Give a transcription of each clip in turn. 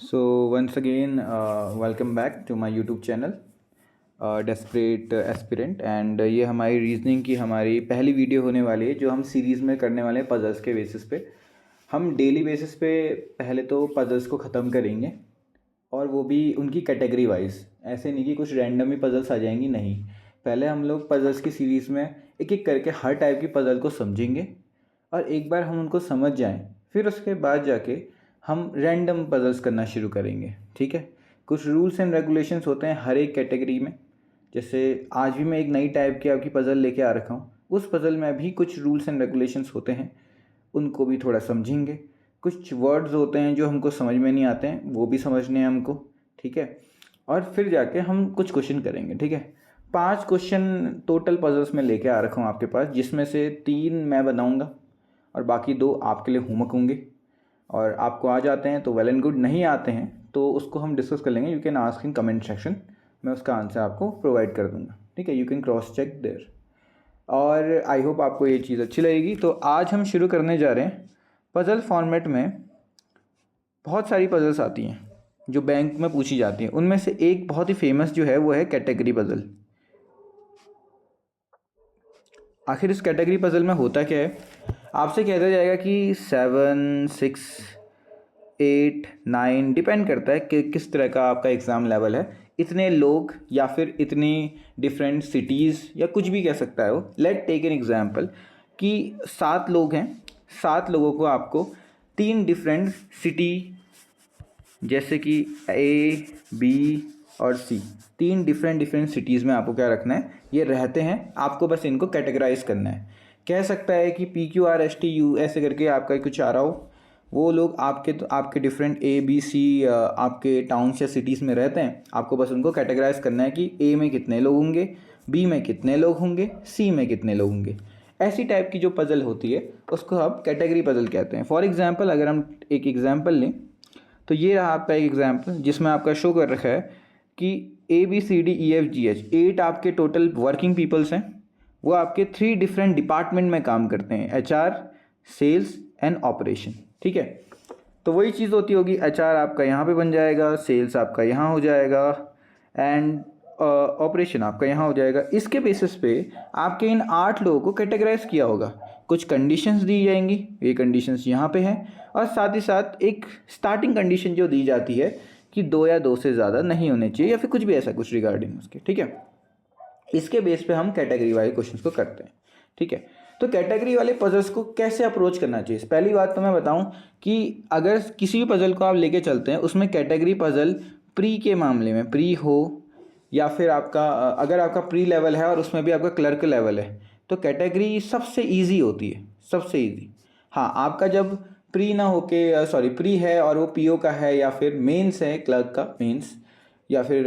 So once again, welcome back to my YouTube channel, desperate aspirant. And ये हमारी reasoning की हमारी पहली वीडियो होने वाली है जो हम सीरीज़ में करने वाले हैं पजल्स के बेसिस पे। हम डेली बेसिस पे पहले तो पजल्स को ख़त्म करेंगे और वो भी उनकी कैटेगरी वाइज, ऐसे नहीं कि कुछ रैंडम ही पजल्स आ जाएंगी, नहीं। पहले हम लोग पजल्स की सीरीज़ में एक एक करके हर टाइप की पजल को समझेंगे और एक बार हम उनको समझ जाएं फिर उसके बाद जाके हम रैंडम पजल्स करना शुरू करेंगे, ठीक है। कुछ रूल्स एंड रेगुलेशंस होते हैं हर एक कैटेगरी में। जैसे आज भी मैं एक नई टाइप की आपकी पज़ल लेके आ रखा हूँ, उस पज़ल में भी कुछ रूल्स एंड रेगुलेशंस होते हैं, उनको भी थोड़ा समझेंगे। कुछ वर्ड्स होते हैं जो हमको समझ में नहीं आते हैं, वो भी समझने हैं हमको, ठीक है। और फिर जाके हम कुछ क्वेश्चन करेंगे, ठीक है। 5 क्वेश्चन टोटल पजल्स में लेके आ रखा हूँ आपके पास, जिसमें से 3 मैं बनाऊँगा और बाकी 2 आपके लिए होमवर्क होंगे। और आपको आ जाते हैं तो वेल एंड गुड, नहीं आते हैं तो उसको हम डिस्कस कर लेंगे। You can ask in comment section, मैं उसका आंसर आपको प्रोवाइड कर दूंगा, ठीक है। You can cross check there. और आई होप आपको ये चीज़ अच्छी लगेगी। तो आज हम शुरू करने जा रहे हैं पज़ल फॉर्मेट में। बहुत सारी पज़ल्स आती हैं जो बैंक में पूछी जाती हैं, उनमें से एक बहुत ही फेमस जो है वो है कैटेगरी पज़ल। आखिर इस कैटेगरी पज़ल में होता क्या है, आपसे कहता जाएगा कि 7, 6, 8, 9 डिपेंड करता है कि किस तरह का आपका एग्ज़ाम लेवल है, इतने लोग या फिर इतनी डिफरेंट सिटीज़ या कुछ भी कह सकता है वो। लेट टेक एन एग्जांपल कि 7 लोग हैं, 7 लोगों को आपको 3 डिफरेंट सिटी, जैसे कि ए, बी और सी, 3 डिफरेंट सिटीज़ में आपको क्या रखना है, ये रहते हैं, आपको बस इनको कैटेगराइज करना है। कह सकता है कि PQRSTU ऐसे करके आपका कुछ आ रहा हो, वो लोग आपके डिफरेंट ए बी सी आपके टाउन्स या सिटीज़ में रहते हैं, आपको बस उनको कैटेगराइज करना है कि ए में कितने लोग होंगे, बी में कितने लोग होंगे, सी में कितने लोग होंगे। ऐसी टाइप की जो पज़ल होती है उसको हम कैटेगरी पज़ल कहते हैं। फॉर एग्जांपल अगर हम एक एग्जांपल लें तो ये रहा आपका एक एग्जांपल जिसमें आपका शो कर रखा है कि ABCDEFGH 8 आपके टोटल वर्किंग पीपल्स हैं, वो आपके 3 डिफरेंट डिपार्टमेंट में काम करते हैं, HR, सेल्स एंड ऑपरेशन, ठीक है। तो वही चीज़ होती होगी, HR आपका यहाँ पे बन जाएगा, सेल्स आपका यहाँ हो जाएगा एंड ऑपरेशन आपका यहाँ हो जाएगा। इसके बेसिस पे आपके इन 8 लोगों को कैटेगराइज किया होगा, कुछ कंडीशंस दी जाएंगी, ये कंडीशंस यहाँ पे हैं, और साथ ही साथ एक स्टार्टिंग कंडीशन जो दी जाती है कि 2 या 2 से ज़्यादा नहीं होने चाहिए, या फिर कुछ भी ऐसा कुछ रिगार्डिंग उसके, ठीक है। इसके बेस पे हम कैटेगरी वाले क्वेश्चंस को करते हैं, ठीक है। तो कैटेगरी वाले पजल्स को कैसे अप्रोच करना चाहिए, पहली बात तो मैं बताऊं कि अगर किसी भी पजल को आप लेके चलते हैं उसमें कैटेगरी पजल प्री के मामले में, प्री हो या फिर आपका अगर आपका प्री लेवल है और उसमें भी आपका क्लर्क लेवल है, तो कैटेगरी सबसे ईजी होती है, सबसे ईजी। हाँ, आपका जब प्री ना होके प्री है और वो PO का है या फिर मेंस है, क्लर्क का मेंस, या फिर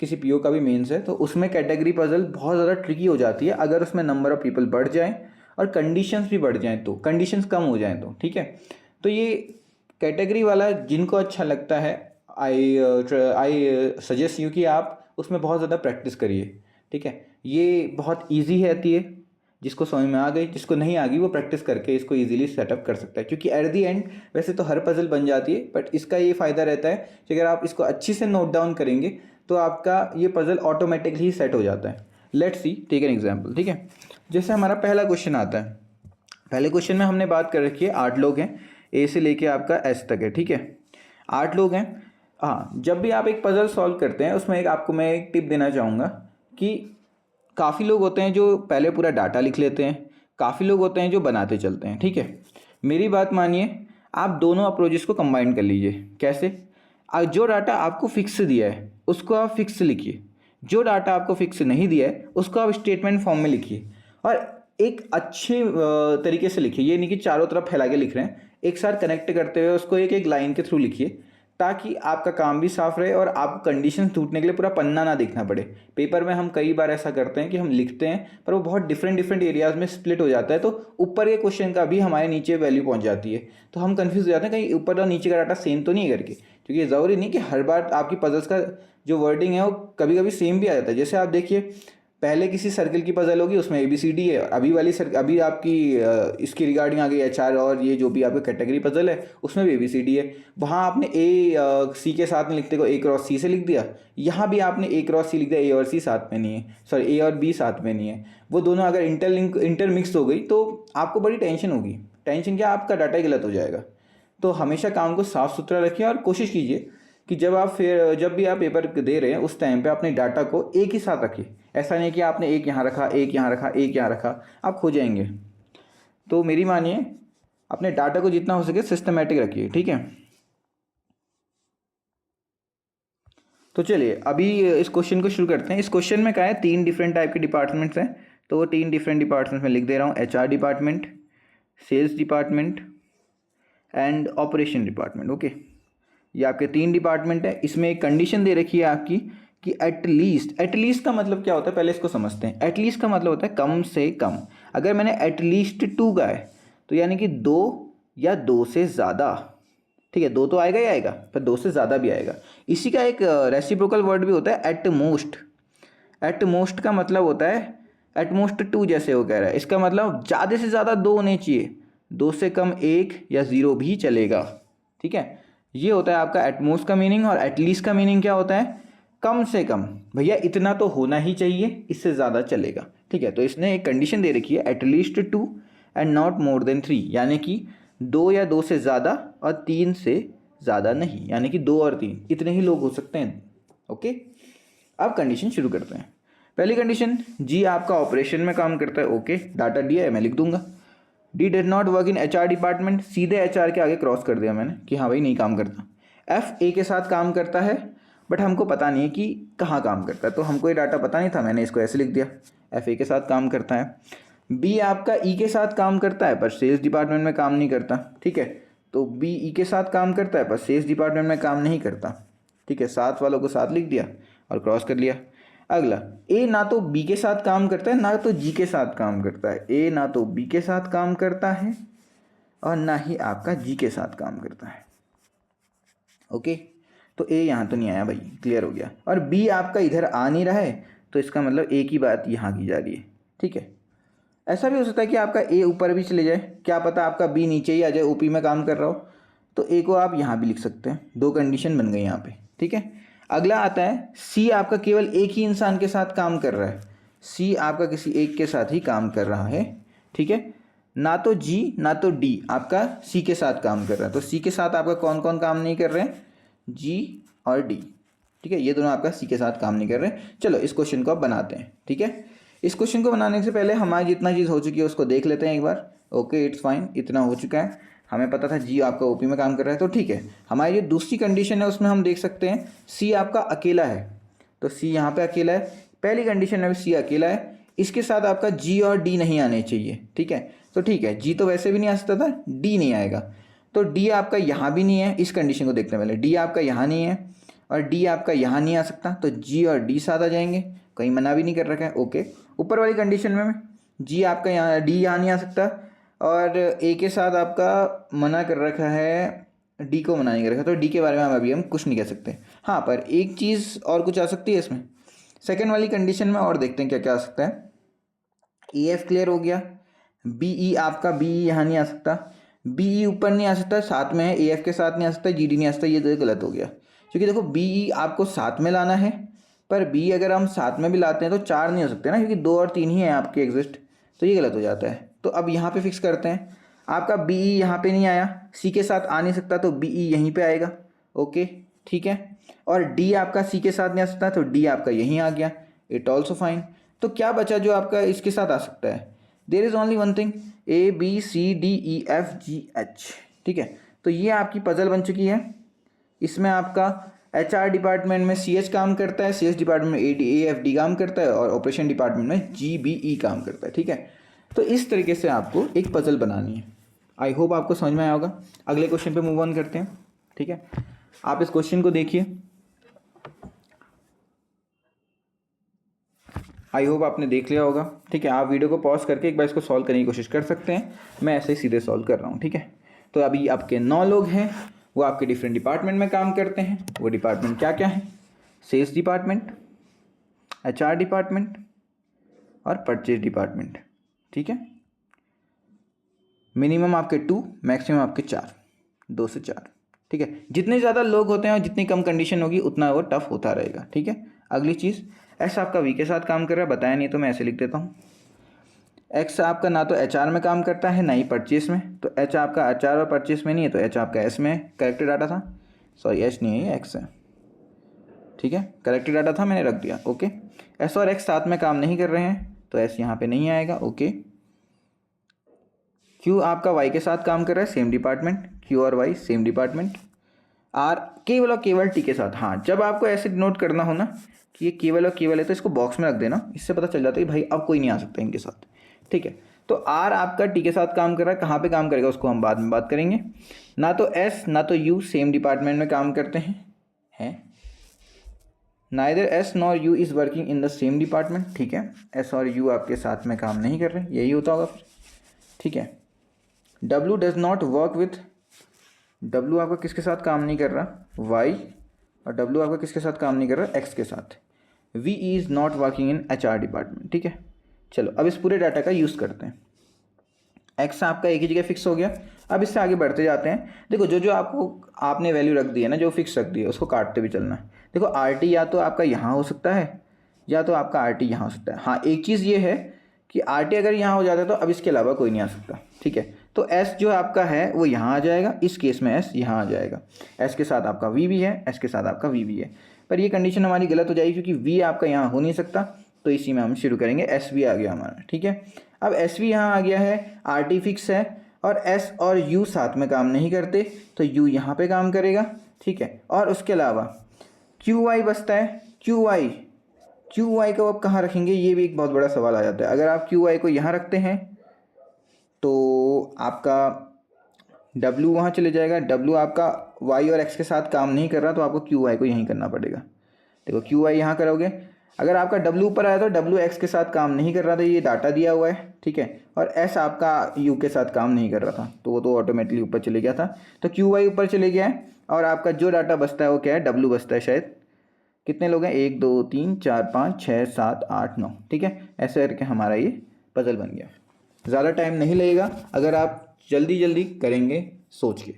किसी PO का भी मेंस है, तो उसमें कैटेगरी पजल बहुत ज़्यादा ट्रिकी हो जाती है अगर उसमें नंबर ऑफ़ पीपल बढ़ जाएं और कंडीशंस भी बढ़ जाएं, तो कंडीशंस कम हो जाएं तो, ठीक है। तो ये कैटेगरी वाला जिनको अच्छा लगता है, आई सजेस्ट यू कि आप उसमें बहुत ज़्यादा प्रैक्टिस करिए, ठीक है। ये बहुत ईजी रहती है, जिसको समझ में आ गई, जिसको नहीं आ गई वो प्रैक्टिस करके इसको इजीली सेटअप कर सकता है, क्योंकि एट दी एंड वैसे तो हर पजल बन जाती है, बट इसका ये फ़ायदा रहता है कि अगर आप इसको अच्छी से नोट डाउन करेंगे तो आपका ये पजल ऑटोमेटिकली ही सेट हो जाता है। Let's see, take an example, ठीक है। जैसे हमारा पहला क्वेश्चन आता है, पहले क्वेश्चन में हमने बात कर रखी है 8 लोग हैं, A से लेके आपका S तक है, ठीक है। 8 लोग हैं। हाँ, जब भी आप एक पजल सॉल्व करते हैं उसमें आपको मैं एक टिप देना चाहूँगा कि काफ़ी लोग होते हैं जो पहले पूरा डाटा लिख लेते हैं, काफ़ी लोग होते हैं जो बनाते चलते हैं, ठीक है। मेरी बात मानिए, आप दोनों अप्रोचेस को कंबाइन कर लीजिए। कैसे? जो डाटा आपको फिक्स दिया है उसको आप फिक्स लिखिए, जो डाटा आपको फिक्स नहीं दिया है उसको आप स्टेटमेंट फॉर्म में लिखिए, और एक अच्छे तरीके से लिखिए। ये नहीं कि चारों तरफ फैला के लिख रहे हैं, एक साथ कनेक्ट करते हुए उसको एक एक लाइन के थ्रू लिखिए, ताकि आपका काम भी साफ रहे और आपको कंडीशन टूटने के लिए पूरा पन्ना ना देखना पड़े। पेपर में हम कई बार ऐसा करते हैं कि हम लिखते हैं पर वो बहुत डिफरेंट एरियाज में स्प्लिट हो जाता है, तो ऊपर के क्वेश्चन का भी हमारे नीचे वैल्यू पहुंच जाती है, तो हम कंफ्यूज हो जाते हैं कहीं ऊपर और नीचे का डाटा सेम तो नहीं है करके, क्योंकि ज़रूरी नहीं कि हर बार आपकी पजल्स का जो वर्डिंग है वो कभी कभी सेम भी आ जाता है। जैसे आप देखिए पहले किसी सर्कल की पजल होगी उसमें ABCD है, अभी वाली अभी आपकी इसकी रिगार्डिंग आ गई HR और ये जो भी आपका कैटेगरी पजल है उसमें भी ABCD है। वहाँ आपने C के साथ में लिखते को A×C से लिख दिया, यहाँ भी आपने A×C लिख दिया, A और C साथ में नहीं है, सॉरी A और B साथ में नहीं है, वो दोनों अगर इंटरमिक्स हो गई तो आपको बड़ी टेंशन होगी। टेंशन क्या, आपका डाटा ही गलत हो जाएगा। तो हमेशा काम को साफ़ सुथरा रखिए और कोशिश कीजिए कि जब भी आप पेपर दे रहे हैं उस टाइम पे अपने डाटा को एक ही साथ रखिए। ऐसा नहीं कि आपने एक यहाँ रखा, एक यहाँ रखा, एक यहाँ रखा, आप खो जाएंगे। तो मेरी मानिए, अपने डाटा को जितना हो सके सिस्टमेटिक रखिए, ठीक है। तो चलिए अभी इस क्वेश्चन को शुरू करते हैं। इस क्वेश्चन में क्या है, 3 डिफरेंट टाइप के डिपार्टमेंट्स हैं, तो वो 3 डिफरेंट डिपार्टमेंट्स में लिख दे रहा हूँ। HR department, sales department and operation department. Okay, ये आपके 3 डिपार्टमेंट है। इसमें एक कंडीशन दे रखी है आपकी कि एटलीस्ट का मतलब क्या होता है, पहले इसको समझते हैं। एटलीस्ट का मतलब होता है कम से कम। अगर मैंने एटलीस्ट 2 का है तो यानी कि 2 या 2 से ज़्यादा, ठीक है। 2 तो आएगा ही आएगा, पर 2 से ज़्यादा भी आएगा। इसी का एक रेसिप्रोकल वर्ड भी होता है, एट मोस्ट। एट मोस्ट का मतलब होता है एट मोस्ट 2, जैसे वो कह रहा है, इसका मतलब ज़्यादा से ज़्यादा 2 होने चाहिए, 2 से कम 1 या 0 भी चलेगा, ठीक है। ये होता है आपका एटमोस्ट का मीनिंग। और एटलीस्ट का मीनिंग क्या होता है, कम से कम, भैया इतना तो होना ही चाहिए, इससे ज़्यादा चलेगा, ठीक है। तो इसने एक कंडीशन दे रखी है, at least 2 and not more than 3, यानी कि 2 या 2 से ज़्यादा और 3 से ज़्यादा नहीं, यानी कि 2 और 3 इतने ही लोग हो सकते हैं। ओके, अब कंडीशन शुरू करते हैं। पहली कंडीशन, जी आपका ऑपरेशन में काम करता है। ओके, डाटा दिया है, मैं लिख दूंगा। D does not work in HR department, सीधे HR के आगे क्रॉस कर दिया मैंने कि हाँ भाई नहीं काम करता। F A के साथ काम करता है, बट हमको पता नहीं है कि कहाँ काम करता है, तो हमको ये डाटा पता नहीं था, मैंने इसको ऐसे लिख दिया, F A के साथ काम करता है। B आपका E के साथ काम करता है पर सेल्स डिपार्टमेंट में काम नहीं करता, ठीक है। तो B E के साथ काम करता है पर सेल्स डिपार्टमेंट में काम नहीं करता, ठीक है। साथ वालों को साथ लिख दिया और क्रॉस कर लिया। अगला, ए ना तो बी के साथ काम करता है ना तो जी के साथ काम करता है। ए ना तो बी के साथ काम करता है और ना ही आपका जी के साथ काम करता है। ओके, तो ए यहाँ तो नहीं आया भाई, क्लियर हो गया। और बी आपका इधर आ नहीं रहा है, तो इसका मतलब ए की बात यहाँ की जा रही है, ठीक है। ऐसा भी हो सकता है कि आपका ए ऊपर भी चले जाए, क्या पता आपका बी नीचे ही आ जाए, ओपी में काम कर रहा हो, तो ए को आप यहाँ भी लिख सकते हैं। 2 कंडीशन बन गई यहाँ पे, ठीक है। अगला आता है, सी आपका केवल एक ही इंसान के साथ काम कर रहा है। सी आपका किसी एक के साथ ही काम कर रहा है, ठीक है। ना तो जी ना तो डी आपका सी के साथ काम कर रहा है, तो सी के साथ आपका कौन कौन काम नहीं कर रहे हैं, जी और डी, ठीक है। ये दोनों आपका सी के साथ काम नहीं कर रहे। चलो इस क्वेश्चन को आप बनाते हैं, ठीक है। इस क्वेश्चन को बनाने से पहले हमारी जितना चीज़ हो चुकी है उसको देख लेते हैं एक बार। ओके, इट्स फाइन, इतना हो चुका है, हमें पता था जी आपका ओपी में काम कर रहा है, तो ठीक है। हमारी जो दूसरी कंडीशन है उसमें हम देख सकते हैं सी आपका अकेला है, तो सी यहाँ पे अकेला है। पहली कंडीशन में सी अकेला है, इसके साथ आपका जी और डी नहीं आने चाहिए, ठीक है। तो ठीक है, जी तो वैसे भी नहीं आ सकता था, डी नहीं आएगा, तो डी आपका यहाँ भी नहीं है। इस कंडीशन को देखने पहले, डी आपका यहाँ नहीं है और डी आपका यहाँ नहीं आ सकता, तो जी और डी साथ आ जाएंगे, कहीं मना भी नहीं कर रखा है। ओके, ऊपर वाली कंडीशन में जी आपका यहाँ, डी यहाँ नहीं आ सकता और ए के साथ आपका मना कर रखा है, डी को मना नहीं कर रखा, तो डी के बारे में हम कुछ नहीं कह सकते। हाँ, पर एक चीज़ और कुछ आ सकती है इसमें, सेकेंड वाली कंडीशन में, और देखते हैं क्या क्या आ सकता है। ए एफ क्लियर हो गया। बी ई आपका, बी ई यहाँ नहीं आ सकता, बी ई ऊपर नहीं आ सकता, साथ में है, ए एफ के साथ नहीं आ सकता, जी डी नहीं आ सकता, ये तो गलत हो गया। क्योंकि देखो बी ई आपको साथ में लाना है, पर बी अगर हम साथ में भी लाते हैं तो 4 नहीं हो सकते ना, क्योंकि 2 और 3 ही हैं आपके एग्जिस्ट, तो ये गलत हो जाता है। तो अब यहाँ पे फिक्स करते हैं, आपका बी ई यहाँ पे नहीं आया, सी के साथ आ नहीं सकता, तो बी ई यहीं पे आएगा। ओके, ठीक है। और डी आपका सी के साथ नहीं आ सकता, तो डी आपका यहीं आ गया, इट ऑल्सो फाइन। तो क्या बचा जो आपका इसके साथ आ सकता है, there is only one thing, A B C D E F G H, ठीक है। तो ये आपकी पजल बन चुकी है। इसमें आपका HR डिपार्टमेंट में CH काम करता है, CS डिपार्टमेंट में AFD काम करता है और ऑपरेशन डिपार्टमेंट में GBE काम करता है, ठीक है। तो इस तरीके से आपको एक पजल बनानी है। आई होप आपको समझ में आया होगा। अगले क्वेश्चन पे मूव ऑन करते हैं, ठीक है। आप इस क्वेश्चन को देखिए, आई होप आपने देख लिया होगा, ठीक है। आप वीडियो को पॉज करके एक बार इसको सॉल्व करने की कोशिश कर सकते हैं, मैं ऐसे ही सीधे सॉल्व कर रहा हूँ, ठीक है। तो अभी आपके 9 लोग हैं, वो आपके डिफरेंट डिपार्टमेंट में काम करते हैं। वो डिपार्टमेंट क्या क्या है, सेल्स डिपार्टमेंट, HR डिपार्टमेंट, और परचेज डिपार्टमेंट, ठीक है। मिनिमम आपके 2, मैक्सिमम आपके 4, 2 से 4, ठीक है। जितने ज़्यादा लोग होते हैं और जितनी कम कंडीशन होगी उतना वो टफ होता रहेगा, ठीक है। अगली चीज़, एस आपका वी के साथ काम कर रहा है, बताया नहीं तो मैं ऐसे लिख देता हूँ। एक्स आपका ना तो एच आर में काम करता है ना ही परचेस में, तो एच आपका एच आर और परचेस में नहीं है, तो एच आपका एस में करेक्टेड डाटा था, सॉरी एच नहीं है ये एक्स है, ठीक है। करेक्टेड डाटा था, मैंने रख दिया, ओके। एस और एक्स साथ में काम नहीं कर रहे हैं तो एस यहाँ पे नहीं आएगा, ओके। क्यू आपका वाई के साथ काम कर रहा है, सेम डिपार्टमेंट, क्यू और वाई सेम डिपार्टमेंट। आर केवल और केवल टी के साथ, हाँ जब आपको ऐसे नोट करना हो ना कि ये केवल और केवल है तो इसको बॉक्स में रख देना, इससे पता चल जाता है कि भाई अब कोई नहीं आ सकता इनके साथ, ठीक है। तो आर आपका टी के साथ काम कर रहा है, कहाँ पे काम करेगा उसको हम बाद में बात करेंगे। ना तो एस ना तो यू सेम डिपार्टमेंट में काम करते हैं neither S nor you is working in the same department, ठीक है। एस और यू आपके साथ में काम नहीं कर रहे, यही होता होगा फिर, ठीक है। W does not work with, W आपका किसके साथ काम नहीं कर रहा, वाई, और डब्ल्यू आपका किसके साथ काम नहीं कर रहा, एक्स के साथ। We is not working in H R department, ठीक है। चलो अब इस पूरे डाटा का यूज़ करते हैं। एक्स आपका एक ही जगह फिक्स हो गया, अब इससे आगे बढ़ते जाते हैं। देखो जो जो आपने वैल्यू रख दी है ना, जो फिक्स रख दी है उसको काटते भी चलना है। देखो आर टी या तो आपका यहाँ हो सकता है या तो आपका आर टी यहाँ हो सकता है। हाँ एक चीज़ ये है कि आर टी अगर यहाँ हो जाता है तो अब इसके अलावा कोई नहीं आ सकता, ठीक है। तो एस जो आपका है वो यहाँ आ जाएगा, इस केस में एस यहाँ आ जाएगा। एस के साथ आपका वी भी है, एस के साथ आपका वी भी है, पर ये कंडीशन हमारी गलत हो जाएगी क्योंकि वी आपका यहाँ हो नहीं सकता, तो इसी में हम शुरू करेंगे। एस वी आ गया हमारा, ठीक है। अब एस वी यहाँ आ गया है, आर टी फिक्स है और एस और यू साथ में काम नहीं करते तो यू यहाँ पे काम करेगा, ठीक है। और उसके अलावा क्यू वाई बचता है, क्यू वाई को आप कहाँ रखेंगे, ये भी एक बहुत बड़ा सवाल आ जाता है। अगर आप क्यू वाई को यहाँ रखते हैं तो आपका डब्ल्यू वहाँ चले जाएगा, डब्ल्यू आपका वाई और एक्स के साथ काम नहीं कर रहा तो आपको क्यू वाई को यहीं करना पड़ेगा। देखो क्यू वाई यहाँ करोगे, अगर आपका डब्ल्यू ऊपर आया तो डब्ल्यू एक्स के साथ काम नहीं कर रहा था, ये डाटा दिया हुआ है, ठीक है। और एस आपका यू के साथ काम नहीं कर रहा था तो वो तो ऑटोमेटिकली ऊपर चले गया था, तो क्यू वाई ऊपर चले गया है और आपका जो डाटा बचता है वो क्या है, डब्ल्यू बचता है। शायद कितने लोग हैं, 1 2 3 4 5 6 7 8 9, ठीक है। ऐसे करके हमारा ये पजल बन गया। ज़्यादा टाइम नहीं लगेगा अगर आप जल्दी जल्दी करेंगे सोच के,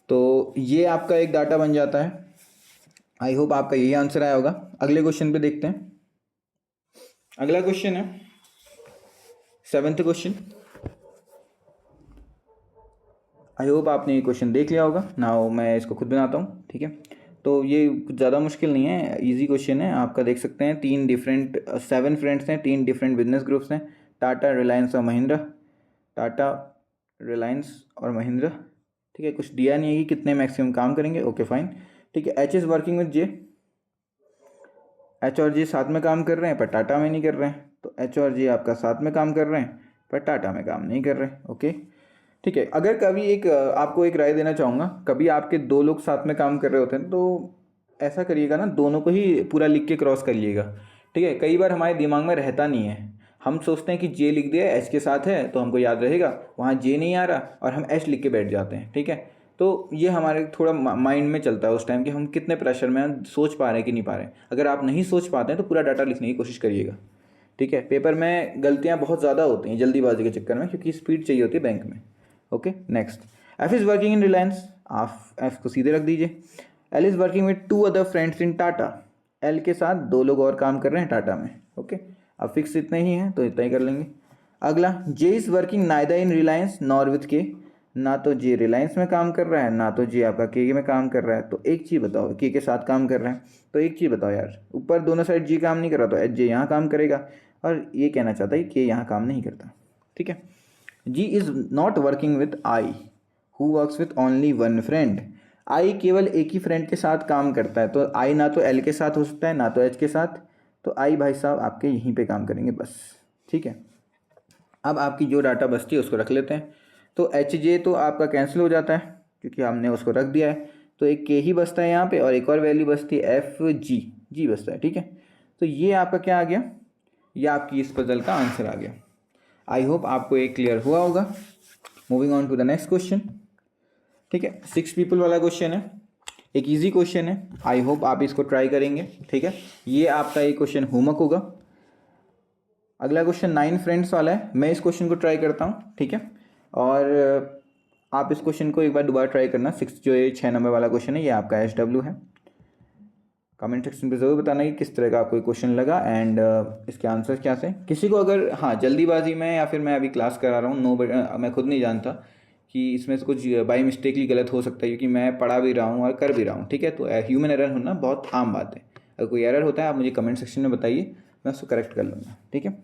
तो ये आपका एक डाटा बन जाता है। आई होप आपका यही आंसर आया होगा। अगले क्वेश्चन पे देखते हैं। अगला क्वेश्चन है 7th क्वेश्चन। आई होप आपने ये क्वेश्चन देख लिया होगा ना, मैं इसको खुद बनाता हूँ, ठीक है। तो ये कुछ ज़्यादा मुश्किल नहीं है, इजी क्वेश्चन है। आपका देख सकते हैं 7 फ्रेंड्स हैं, 3 डिफरेंट बिजनेस ग्रुप्स हैं, टाटा, रिलायंस और महिंद्रा, टाटा, रिलायंस और महिंद्रा, ठीक है। कुछ दिया नहीं है कि कितने मैक्सिमम काम करेंगे, ओके फाइन, ठीक है। H is working with J, H और जे साथ में काम कर रहे हैं पर टाटा में नहीं कर रहे हैं, तो एच और जे आपका साथ में काम कर रहे हैं पर टाटा में काम नहीं कर रहे, ओके, ठीक है। अगर कभी आपको एक राय देना चाहूँगा, कभी आपके 2 लोग साथ में काम कर रहे होते हैं तो ऐसा करिएगा ना, दोनों को ही पूरा लिख के क्रॉस कर लिएगा, ठीक है। कई बार हमारे दिमाग में रहता नहीं है, हम सोचते हैं कि जे लिख दिया एच के साथ है तो हमको याद रहेगा, वहाँ जे नहीं आ रहा और हम एच लिख के बैठ जाते हैं, ठीक है। तो ये हमारे थोड़ा माइंड में चलता है उस टाइम कि हम कितने प्रेशर में हैं, सोच पा रहे हैं कि नहीं पा रहे हैं। अगर आप नहीं सोच पाते हैं तो पूरा डाटा लिखने की कोशिश करिएगा, ठीक है। पेपर में गलतियाँ बहुत ज़्यादा होती हैं जल्दीबाजी के चक्कर में, क्योंकि स्पीड चाहिए होती है बैंक में, okay. Next, F is working in Reliance, आप एफ को सीधे रख दीजिए। L is working with 2 other friends in Tata, L के साथ 2 लोग और काम कर रहे हैं टाटा में, ओके। अब फिक्स इतने ही हैं तो इतना ही कर लेंगे। अगला, J is working neither in Reliance nor with K, ना तो जे रिलायंस में काम कर रहा है ना तो जे आपका के में काम कर रहा है, तो एक चीज़ बताओ, के साथ काम कर रहा है तो एक चीज़ बताओ यार, ऊपर दोनों साइड जी काम नहीं कर रहा तो एच जे यहाँ काम करेगा, और ये कहना चाहता है कि यहाँ काम नहीं करता, ठीक है। G is not working with I, who works with only 1 friend, I केवल एक ही फ्रेंड के साथ काम करता है, तो आई ना तो एल के साथ हो सकता है ना तो एच के साथ, तो आई भाई साहब आपके यहीं पे काम करेंगे बस, ठीक है। अब आपकी जो डाटा बचती है उसको रख लेते हैं, तो एच जे तो आपका कैंसिल हो जाता है क्योंकि हमने उसको रख दिया है, तो एक के ही बचता है यहाँ पे और एक और वैल्यू बचती है एफ जी बचता है, ठीक है। तो ये आपका क्या आ गया, ये आपकी इस पजल का आंसर आ गया। आई होप आपको एक क्लियर हुआ होगा। Moving on to the next question, ठीक है। 6 पीपल वाला क्वेश्चन है, एक इजी क्वेश्चन है, आई होप आप इसको ट्राई करेंगे, ठीक है। ये आपका एक क्वेश्चन होमवर्क होगा। अगला क्वेश्चन 9 फ्रेंड्स वाला है, मैं इस क्वेश्चन को ट्राई करता हूँ, ठीक है। और आप इस क्वेश्चन को एक बार दोबारा ट्राई करना। 6 जो ये 6 नंबर वाला क्वेश्चन है ये आपका SW है। कमेंट सेक्शन पे ज़रूर बताना कि किस तरह का आपको क्वेश्चन लगा एंड इसके आंसर क्या थे। किसी को अगर हाँ जल्दीबाजी में या फिर मैं अभी क्लास करा रहा हूँ, मैं खुद नहीं जानता कि इसमें से कुछ बाई मिस्टेकली गलत हो सकता है, क्योंकि मैं पढ़ा भी रहा हूँ और कर भी रहा हूँ, ठीक है। तो ह्यूमन एरर होना बहुत आम बात है। अगर कोई एरर होता है आप मुझे कमेंट सेक्शन में बताइए, मैं उसको करेक्ट कर लूँगा, ठीक है।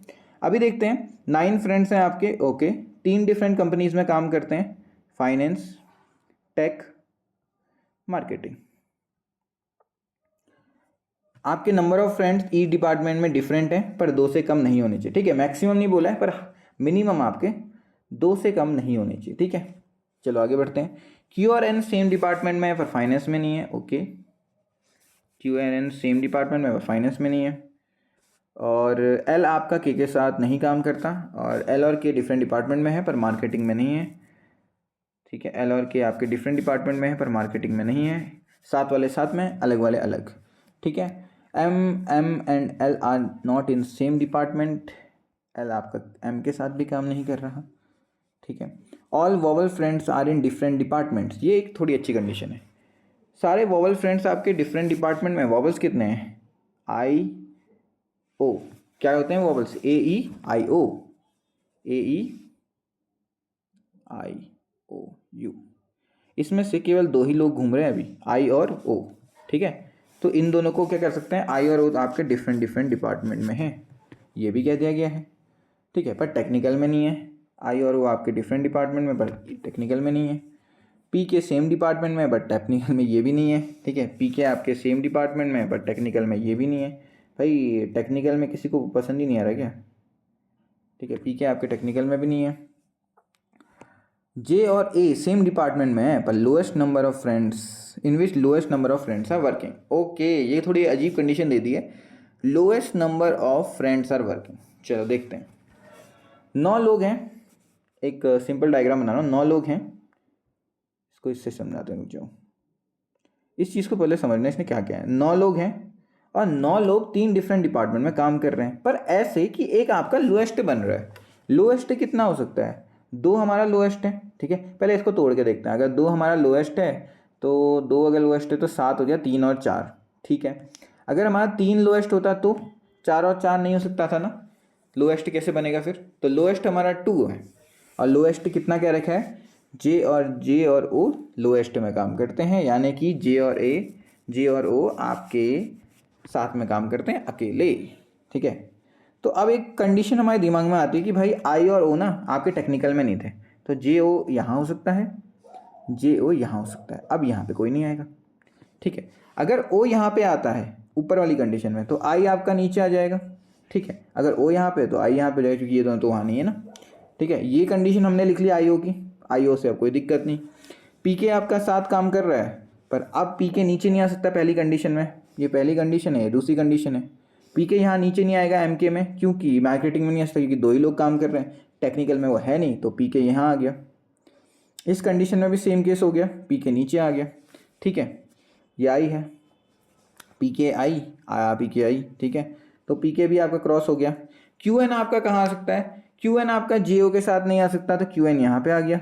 अभी देखते हैं 9 फ्रेंड्स हैं आपके, ओके। 3 डिफरेंट कंपनीज़ में काम करते हैं, फाइनेंस, टेक, मार्केटिंग। आपके number of friends E department में डिफरेंट है पर 2 से कम नहीं होने चाहिए, ठीक है। मैक्सिमम नहीं बोला है पर मिनिमम आपके 2 से कम नहीं होने चाहिए, ठीक है। चलो आगे बढ़ते हैं। क्यू और एन सेम डिपार्टमेंट में है पर फाइनेंस में नहीं है, okay. Q N N same department में पर फाइनेंस में नहीं है। और एल आपका के साथ नहीं काम करता, और एल और के डिफरेंट डिपार्टमेंट में है पर मार्केटिंग में नहीं है, ठीक है। एल और के आपके डिफरेंट डिपार्टमेंट में है पर मार्केटिंग में नहीं है। साथ वाले साथ में, अलग वाले अलग, ठीक है। M and L are not in same department, L आपका एम के साथ भी काम नहीं कर रहा, ठीक है। All vowel friends are in different departments, ये एक थोड़ी अच्छी कंडीशन है। सारे वोवल फ्रेंड्स आपके डिफरेंट डिपार्टमेंट में, वोवल्स कितने हैं, आई ओ, क्या होते हैं वोवल्स, AEIO, AEIOU। इसमें से केवल 2 ही लोग घूम रहे हैं अभी, आई और ओ, ठीक है। तो इन दोनों को क्या कर सकते हैं, आई और ओ आपके डिफरेंट डिपार्टमेंट में है, ये भी कह दिया गया है, ठीक है। पर टेक्निकल में नहीं है, आई और ओ आपके डिफरेंट डिपार्टमेंट में पर टेक्निकल में नहीं है। पी के सेम डिपार्टमेंट में बट टेक्निकल में ये भी नहीं है, ठीक है। पी के आपके सेम डिपार्टमेंट में बट टेक्निकल में ये भी नहीं है। भाई टेक्निकल में किसी को पसंद ही नहीं आ रहा क्या, ठीक है। पी के आपके टेक्निकल में भी नहीं है। जे और ए सेम डिपार्टमेंट में है पर lowest number of friends in which lowest number of friends are working, okay. ये थोड़ी अजीब कंडीशन दे दी है, lowest number of friends are working. चलो देखते हैं। 9 लोग हैं, एक सिंपल डायग्राम बना रहा हूँ, 9 लोग हैं, इसको इससे समझाते हैं, रुक जाओ। इस चीज़ को पहले समझना इसने क्या क्या है। 9 लोग हैं और 9 लोग 3 डिफरेंट डिपार्टमेंट में काम कर रहे हैं, पर ऐसे कि एक आपका लोएस्ट बन रहा है। लोएस्ट कितना हो सकता है, 2 हमारा लोएस्ट है, ठीक है। पहले इसको तोड़ के देखते हैं। अगर 2 हमारा लोएस्ट है तो 2 अगर लोएस्ट है तो 7 हो गया, 3 और 4, ठीक है। अगर हमारा 3 लोएस्ट होता तो 4 और 4 नहीं हो सकता था ना, लोएस्ट कैसे बनेगा फिर। तो लोएस्ट हमारा 2 है, और लोएस्ट कितना क्या रखा है, जे और ओ लोएस्ट में काम करते हैं, यानी कि जे और ओ आपके साथ में काम करते हैं अकेले, ठीक है। तो अब एक कंडीशन हमारे दिमाग में आती है कि भाई आई और ओ ना आपके टेक्निकल में नहीं थे, तो जे ओ यहाँ हो सकता है, जे ओ यहाँ हो सकता है। अब यहाँ पे कोई नहीं आएगा, ठीक है। अगर ओ यहाँ पे आता है ऊपर वाली कंडीशन में तो आई आपका नीचे आ जाएगा, ठीक है। अगर ओ यहाँ पे तो आई यहाँ पे जाएगा, क्योंकि ये दोनों तो वहाँ नहीं है ना, ठीक है। ये कंडीशन हमने लिख ली आई ओ की, आई ओ से अब कोई दिक्कत नहीं। पी के आपका साथ काम कर रहा है पर अब पी के नीचे नहीं आ सकता पहली कंडीशन में, ये पहली कंडीशन है, ये दूसरी कंडीशन है। पी के यहाँ नीचे नहीं आएगा एम के में, क्योंकि मार्केटिंग में नहीं आ सकता, क्योंकि 2 ही लोग काम कर रहे हैं, टेक्निकल में वो है नहीं, तो पी के यहाँ आ गया। इस कंडीशन में भी सेम केस हो गया, पी के नीचे आ गया, ठीक है। ये आई है, पी के आई आया, पी के आई, ठीक है। तो पी के भी आपका क्रॉस हो गया। क्यू एन आपका कहाँ आ सकता है, क्यू एन आपका जे ओ के साथ नहीं आ सकता, तो क्यू एन यहाँ पे आ गया।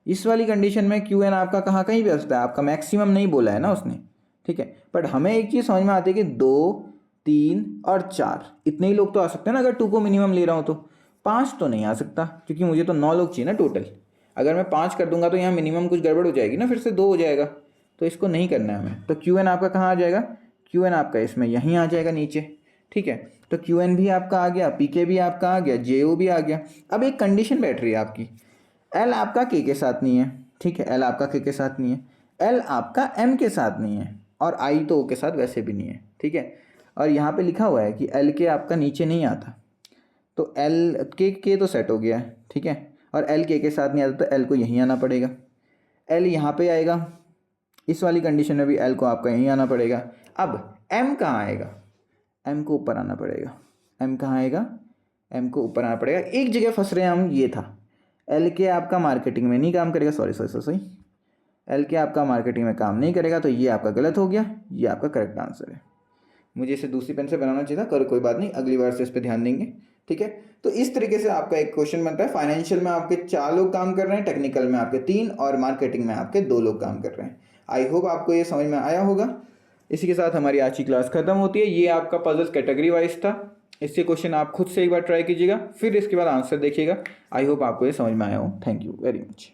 इस वाली कंडीशन में क्यू एन आपका कहाँ कहीं भी आ सकता है, आपका मैक्सिमम नहीं बोला है ना उसने, ठीक है। बट हमें एक चीज़ समझ में आती है कि 2, 3 और 4 इतने ही लोग तो आ सकते हैं ना, अगर 2 को मिनिमम ले रहा हूँ तो। 5 तो नहीं आ सकता, क्योंकि मुझे तो 9 लोग चाहिए ना टोटल। अगर मैं 5 कर दूंगा तो यहाँ मिनिमम कुछ गड़बड़ हो जाएगी ना, फिर से 2 हो जाएगा, तो इसको नहीं करना है हमें। तो क्यू एन आपका कहाँ आ जाएगा, क्यू एन आपका इसमें यहीं आ जाएगा नीचे, ठीक है। तो क्यू एन भी आपका आ गया, पी के भी आपका आ गया, जे ओ भी आ गया। अब एक कंडीशन बैठ रही है आपकी, एल आपका के साथ नहीं है, ठीक है। एल आपका के साथ नहीं है, एल आपका एम के साथ नहीं है, और आई तो ओ के साथ वैसे भी नहीं है, ठीक है। और यहाँ पे लिखा हुआ है कि एल के आपका नीचे नहीं आता, तो एल के तो सेट हो गया है, ठीक है। और एल के साथ नहीं आता तो एल को यहीं आना पड़ेगा, एल यहाँ पे आएगा। इस वाली कंडीशन में भी एल को आपका यहीं आना पड़ेगा। अब एम कहाँ आएगा, एम को ऊपर आना पड़ेगा। एम कहाँ आएगा, एम को ऊपर आना पड़ेगा। एक जगह फंस रहे हैं हम, ये था एल के आपका मार्केटिंग में नहीं काम करेगा, सॉरी एल के आपका मार्केटिंग में काम नहीं करेगा, तो ये आपका गलत हो गया, ये आपका करेक्ट आंसर है। मुझे इसे दूसरी पेन से बनाना चाहिए था, कर कोई बात नहीं, अगली बार से इस पर ध्यान देंगे। ठीक है। तो इस तरीके से आपका एक क्वेश्चन बनता है। फाइनेंशियल में आपके 4 लोग काम कर रहे हैं, टेक्निकल में आपके 3 और मार्केटिंग में आपके 2 लोग काम कर रहे हैं। आई होप आपको ये समझ में आया होगा। इसी के साथ हमारी आज की क्लास खत्म होती है। ये आपका पजल्स कैटेगरी वाइज था। इससे क्वेश्चन आप खुद से एक बार ट्राई कीजिएगा, फिर इसके बाद आंसर देखिएगा। आई होप आपको ये समझ में आया हो। Thank you very much.